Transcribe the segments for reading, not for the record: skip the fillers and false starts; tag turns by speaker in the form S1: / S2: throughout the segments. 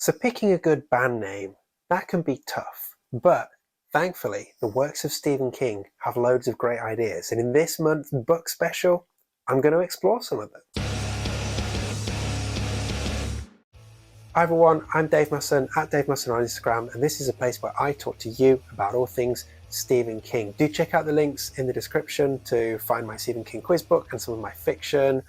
S1: So picking a good band name, that can be tough, but thankfully the works of Stephen King have loads of great ideas, and in this month's book special, I'm going to explore some of them. Hi everyone, I'm Dave Musson at Dave Musson on Instagram, and this is a place where I talk to you about all things Stephen King. Do check out the links in the description to find my Stephen King quiz book and some of my fiction,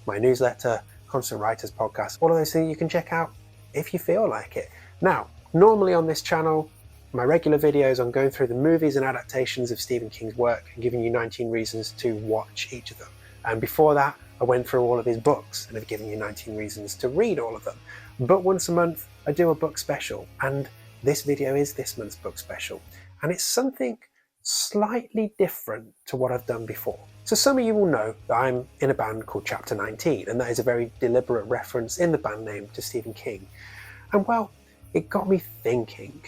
S1: my newsletter, Constant Writers podcast, all of those things you can check out if you feel like it. Now, normally on this channel, my regular videos on going through the movies and adaptations of Stephen King's work and giving you 19 reasons to watch each of them. And before that, I went through all of his books and have given you 19 reasons to read all of them. But once a month, I do a book special, and this video is this month's book special. And it's something slightly different to what I've done before. So some of you will know that I'm in a band called Chapter 19, and that is a very deliberate reference in the band name to Stephen King. And well, it got me thinking.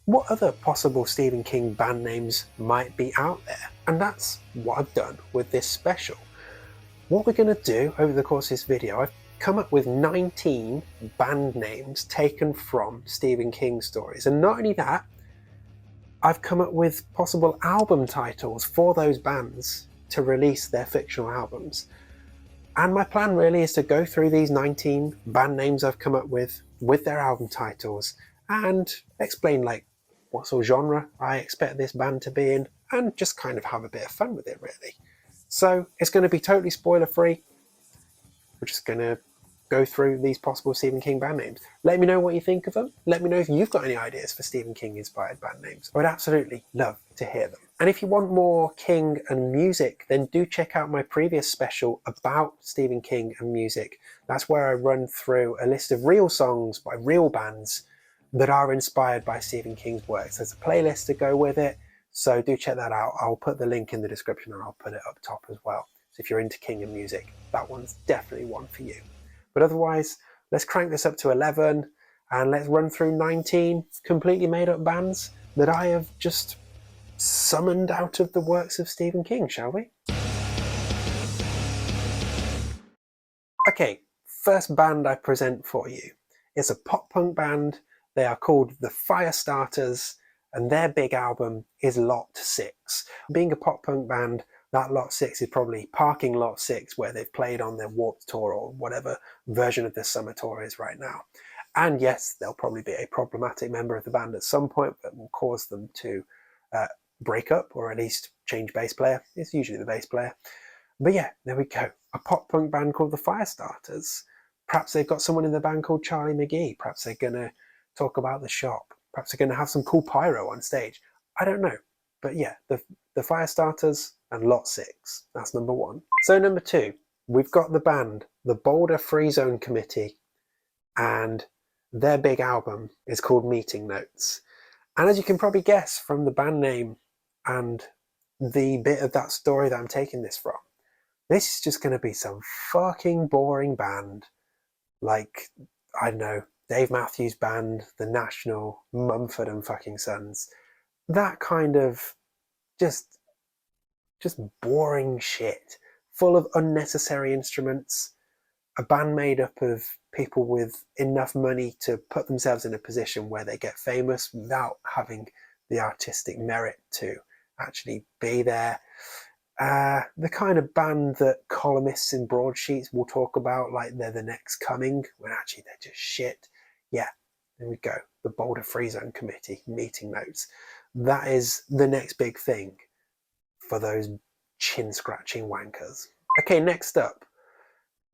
S1: What other possible Stephen King band names might be out there? And that's what I've done with this special. What we're going to do over the course of this video, I've come up with 19 band names taken from Stephen King stories. And not only that, I've come up with possible album titles for those bands to release their fictional albums. And my plan really is to go through these 19 band names I've come up with their album titles, and explain like what sort of genre I expect this band to be in, and just kind of have a bit of fun with it really. So it's going to be totally spoiler free. We're just going to go through these possible Stephen King band names. Let me know what you think of them. Let me know if you've got any ideas for Stephen King inspired band names. I would absolutely love to hear them. And if you want more King and music, then do check out my previous special about Stephen King and music. That's where I run through a list of real songs by real bands that are inspired by Stephen King's works. There's a playlist to go with it, so do check that out. I'll put the link in the description and I'll put it up top as well. So if you're into King and music, that one's definitely one for you. But otherwise, let's crank this up to 11 and let's run through 19 completely made up bands that I have just summoned out of the works of Stephen King, shall we? Okay, first band I present for you is a pop punk band. They are called the Firestarters, and their big album is Lot 6. Being a pop punk band, that Lot 6 is probably Parking Lot 6, where they've played on their Warped Tour or whatever version of their summer tour is right now. And yes, they'll probably be a problematic member of the band at some point that will cause them to break up, or at least change bass player. It's usually the bass player. But yeah, there we go. A pop punk band called the Firestarters. Perhaps they've got someone in the band called Charlie McGee. Perhaps they're going to talk about the shop. Perhaps they're going to have some cool pyro on stage. I don't know. But yeah, the Firestarters and Lot 6. That's number one. So number two, we've got the band, the Boulder Free Zone Committee, and their big album is called Meeting Notes. And as you can probably guess from the band name and the bit of that story that I'm taking this from, this is just going to be some fucking boring band like, I don't know, Dave Matthews Band, The National, Mumford and fucking Sons. That kind of just boring shit, full of unnecessary instruments, a band made up of people with enough money to put themselves in a position where they get famous without having the artistic merit to actually be there. The kind of band that columnists in broadsheets will talk about like they're the next coming, when actually they're just shit. Yeah, there we go. The Boulder Free Zone Committee, Meeting Notes. That is the next big thing for those chin-scratching wankers. Okay, next up.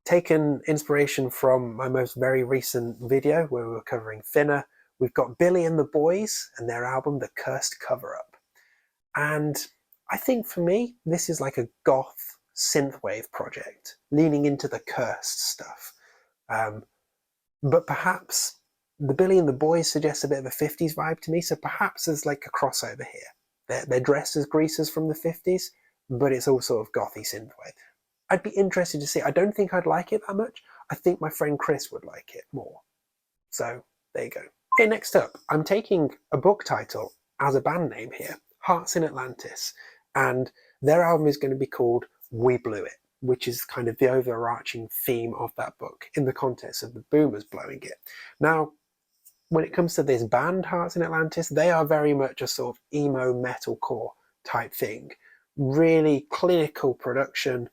S1: Taken inspiration from my most very recent video where we were covering Thinner, we've got Billy and the Boys and their album, The Cursed Cover-Up. And I think for me, this is like a goth synthwave project, leaning into the cursed stuff. But perhaps the Billy and the Boys suggests a bit of a 50s vibe to me, so perhaps there's like a crossover here. They're dressed as greasers from the 50s, but it's all sort of gothy synthwave. I'd be interested to see. I don't think I'd like it that much. I think my friend Chris would like it more. So there you go. Okay, next up, I'm taking a book title as a band name here, Hearts in Atlantis, and their album is going to be called We Blew It. which is kind of the overarching theme of that book in the context of the boomers blowing it. Now, when it comes to this band, Hearts in Atlantis, they are very much a sort of emo metalcore type thing. Really clinical production,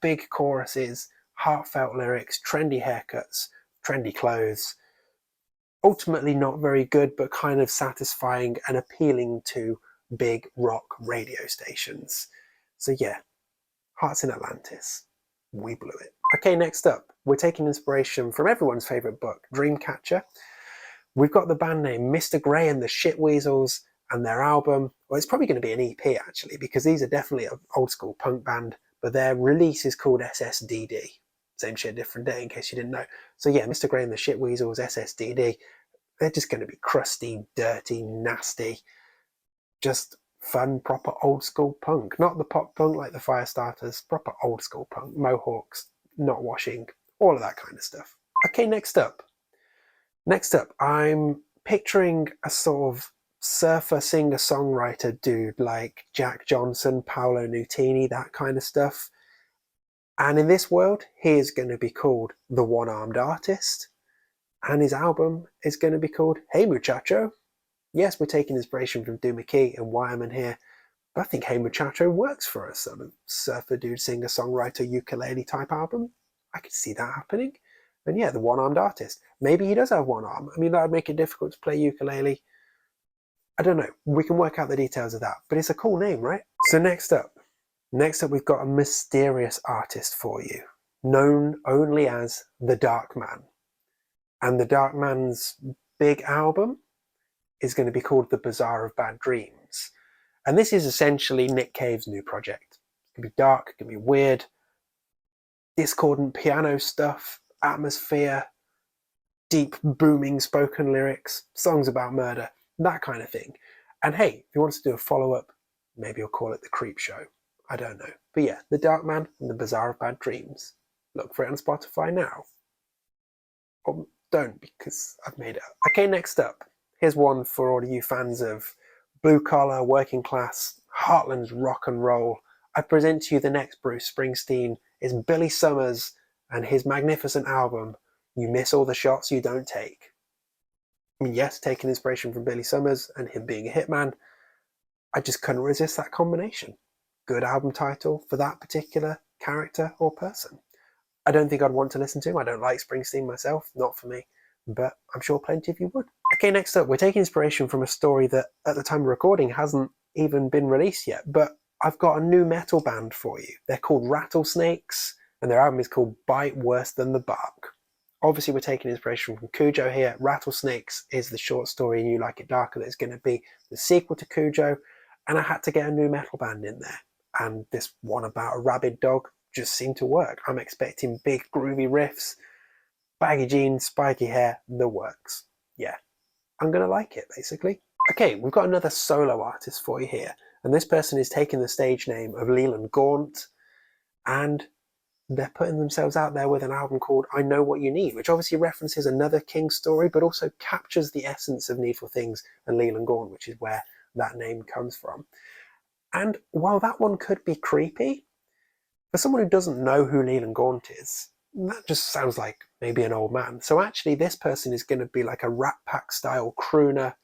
S1: big choruses, heartfelt lyrics, trendy haircuts, trendy clothes. Ultimately not very good, but kind of satisfying and appealing to big rock radio stations. So yeah, Hearts in Atlantis. We blew it. Okay, next up, we're taking inspiration from everyone's favourite book, Dreamcatcher. We've got the band name Mr. Grey and the Shitweasels and their album. Well, it's probably going to be an EP actually, because these are definitely an old school punk band, but their release is called SSDD. Same shit, different day, in case you didn't know. So yeah, Mr. Grey and the Shitweasels, SSDD. They're just going to be crusty, dirty, nasty, just fun, proper old school punk. Not the pop punk like the Firestarters, proper old school punk. Mohawks, not washing, all of that kind of stuff. Okay, next up. I'm picturing a sort of surfer singer-songwriter dude like Jack Johnson, Paolo Nutini, that kind of stuff. And in this world, he is going to be called The One-Armed Artist. And his album is going to be called Hey Muchacho. Yes, we're taking inspiration from Doo McKee and Wireman here, but I think Hey Muchacho works for a sort of surfer dude, singer-songwriter, ukulele type album. I could see that happening. And yeah, The One-Armed Artist. Maybe he does have one arm. I mean, that would make it difficult to play ukulele. I don't know. We can work out the details of that, but it's a cool name, right? So next up, we've got a mysterious artist for you, known only as The Dark Man. And The Dark Man's big album is going to be called The Bazaar of Bad Dreams. And this is essentially Nick Cave's new project. It can be dark, it can be weird, discordant piano stuff, atmosphere, deep booming spoken lyrics, songs about murder, that kind of thing. And hey, if he wants to do a follow-up, maybe he'll call it The Creep Show. I don't know. But yeah, The Dark Man and The Bazaar of Bad Dreams. Look for it on Spotify now. Or don't, because I've made it up. Okay, next up. Here's one for all of you fans of blue-collar, working-class, heartland rock and roll. I present to you the next Bruce Springsteen. It's Billy Summers and his magnificent album, You Miss All the Shots You Don't Take. I mean, yes, taking inspiration from Billy Summers and him being a hitman, I just couldn't resist that combination. Good album title for that particular character or person. I don't think I'd want to listen to him. I don't like Springsteen myself, not for me, but I'm sure plenty of you would. Okay, next up, we're taking inspiration from a story that at the time of recording hasn't even been released yet, but I've got a new metal band for you. They're called Rattlesnakes, and their album is called Bite Worse Than the Bark. Obviously, we're taking inspiration from Cujo here. Rattlesnakes is the short story in You Like It Darker that's going to be the sequel to Cujo, and I had to get a new metal band in there. And this one about a rabid dog just seemed to work. I'm expecting big groovy riffs, baggy jeans, spiky hair, the works. Yeah, I'm going to like it, basically. Okay, we've got another solo artist for you here, and this person is taking the stage name of Leland Gaunt, and they're putting themselves out there with an album called I Know What You Need, which obviously references another King story, but also captures the essence of Needful Things and Leland Gaunt, which is where that name comes from. And while that one could be creepy, for someone who doesn't know who Leland Gaunt is, that just sounds like maybe an old man. So actually this person is going to be like a Rat Pack style crooner,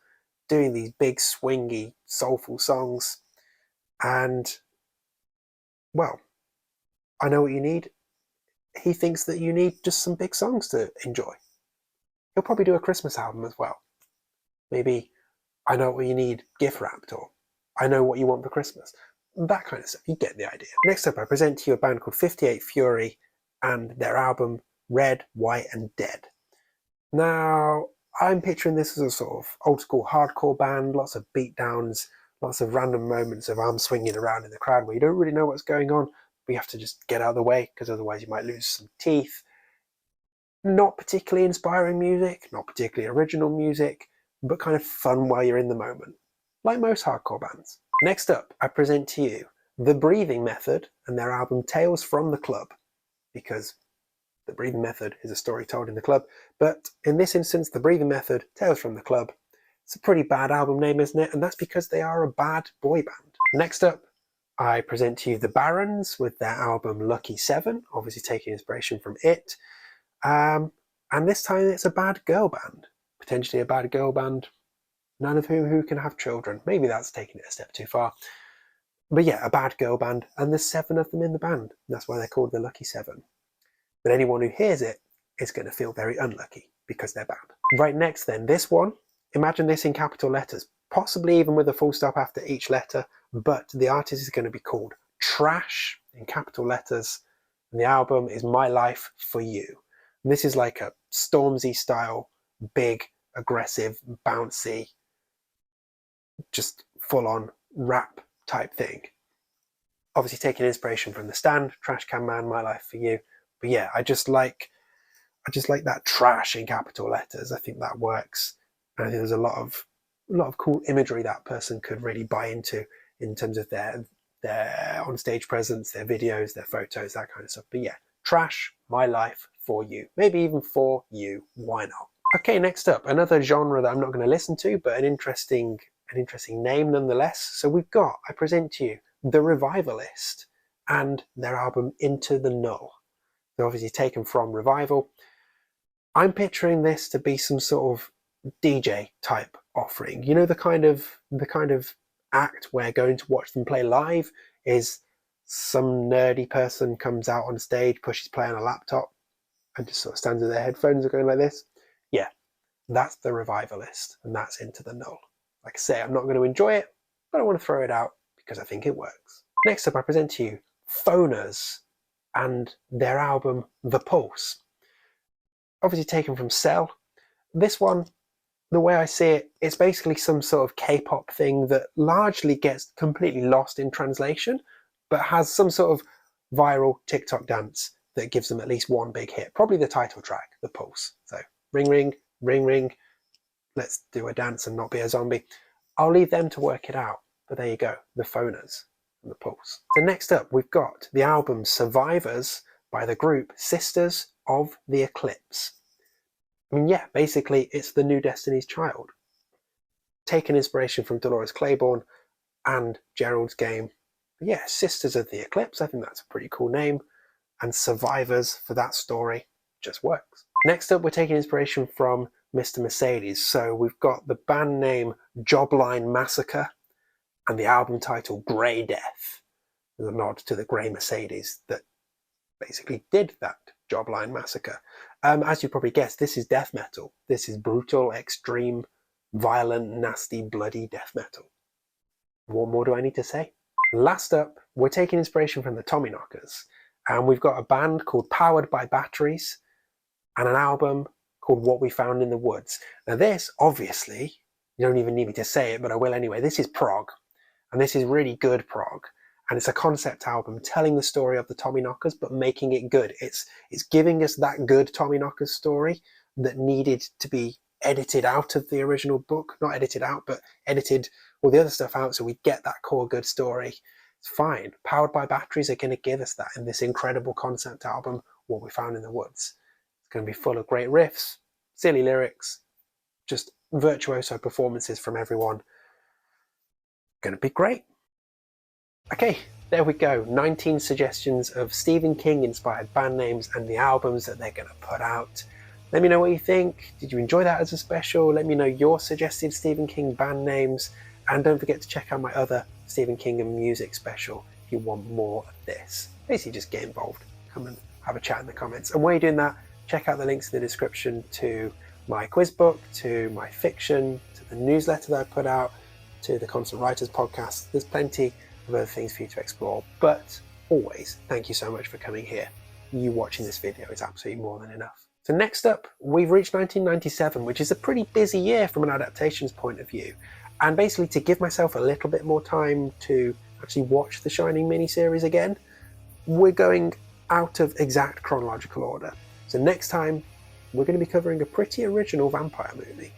S1: doing these big swingy soulful songs. And well, I Know What You Need, he thinks that you need just some big songs to enjoy. He'll probably do a Christmas album as well. Maybe I Know What You Need gift wrapped, or I Know What You Want for Christmas. That kind of stuff. You get the idea. Next up, I present to you a band called 58 Fury and their album Red, White and Dead. Now, I'm picturing this as a sort of old school hardcore band, lots of beatdowns, lots of random moments of arms swinging around in the crowd where you don't really know what's going on, but you have to just get out of the way because otherwise you might lose some teeth. Not particularly inspiring music, not particularly original music, but kind of fun while you're in the moment, like most hardcore bands. Next up, I present to you The Breathing Method and their album Tales from the Club, because The Breathing Method is a story told in the club, but in this instance, The Breathing Method, Tales from the Club. It's a pretty bad album name, isn't it? And that's because they are a bad boy band. Next up, I present to you the Barons with their album Lucky 7, obviously taking inspiration from it. And this time it's a bad girl band, potentially a bad girl band, none of who can have children. Maybe that's taking it a step too far. But yeah, a bad girl band, and there's 7 of them in the band. That's why they're called the Lucky 7. But anyone who hears it is going to feel very unlucky because they're bad. Right next then, this one, imagine this in capital letters, possibly even with a full stop after each letter, but the artist is going to be called Trash in capital letters, and the album is My Life for You. And this is like a Stormzy style, big, aggressive, bouncy, just full-on rap type thing. Obviously taking inspiration from The Stand, Trash Can Man, My Life for You. But yeah, I just like that trash in capital letters. I think that works. And I think there's a lot of cool imagery that person could really buy into in terms of their on-stage presence, their videos, their photos, that kind of stuff. But yeah, Trash, My Life for You. Maybe even For You. Why not? Okay, next up, another genre that I'm not going to listen to, but an interesting name nonetheless. So I present to you The Revivalist and their album Into the Null. They're obviously taken from Revival. I'm picturing this to be some sort of DJ type offering. You know, the kind of act where going to watch them play live is some nerdy person comes out on stage, pushes play on a laptop, and just sort of stands with their headphones going like this. Yeah, that's The Revivalist, and that's Into the Null. Like I say, I'm not going to enjoy it, but I want to throw it out because I think it works. Next up, I present to you Phoners and their album The Pulse. Obviously taken from Cell. This one, the way I see it, it's basically some sort of K-pop thing that largely gets completely lost in translation, but has some sort of viral TikTok dance that gives them at least one big hit. Probably the title track, The Pulse. So ring, ring, ring, ring. Let's do a dance and not be a zombie. I'll leave them to work it out. But there you go, the Phoners and The Pulse. So next up, we've got the album Survivors by the group Sisters of the Eclipse. I mean, yeah, basically it's the new Destiny's Child. Taken inspiration from Dolores Claiborne and Gerald's Game. But yeah, Sisters of the Eclipse, I think that's a pretty cool name. And Survivors for that story just works. Next up, we're taking inspiration from Mr. Mercedes. So we've got the band name Jobline Massacre and the album title Grey Death. There's a nod to the Grey Mercedes that basically did that Jobline Massacre. As you probably guessed, this is death metal. This is brutal, extreme, violent, nasty, bloody death metal. What more do I need to say? Last up, we're taking inspiration from the Tommyknockers, and we've got a band called Powered by Batteries and an album called What We Found in the Woods. Now this, obviously, you don't even need me to say it, but I will anyway. This is prog, and this is really good prog. And it's a concept album telling the story of the Tommyknockers, but making it good. It's giving us that good Tommyknockers story that needed to be edited out of the original book. Not edited out, but edited all the other stuff out so we get that core good story. It's fine. Powered by Batteries are going to give us that in this incredible concept album, What We Found in the Woods. It's going to be full of great riffs, silly lyrics, just virtuoso performances from everyone. Going to be great. Okay, there we go. 19 suggestions of Stephen King inspired band names and the albums that they're going to put out. Let me know what you think. Did you enjoy that as a special? Let me know your suggested Stephen King band names. And don't forget to check out my other Stephen King and music special if you want more of this. Basically just get involved. Come and have a chat in the comments. And while you're doing that, check out the links in the description to my quiz book, to my fiction, to the newsletter that I put out, to the Constant Writers podcast. There's plenty of other things for you to explore, but always thank you so much for coming here. You watching this video is absolutely more than enough. So next up, we've reached 1997, which is a pretty busy year from an adaptations point of view. And basically to give myself a little bit more time to actually watch the Shining miniseries again, we're going out of exact chronological order. So next time, we're going to be covering a pretty original vampire movie.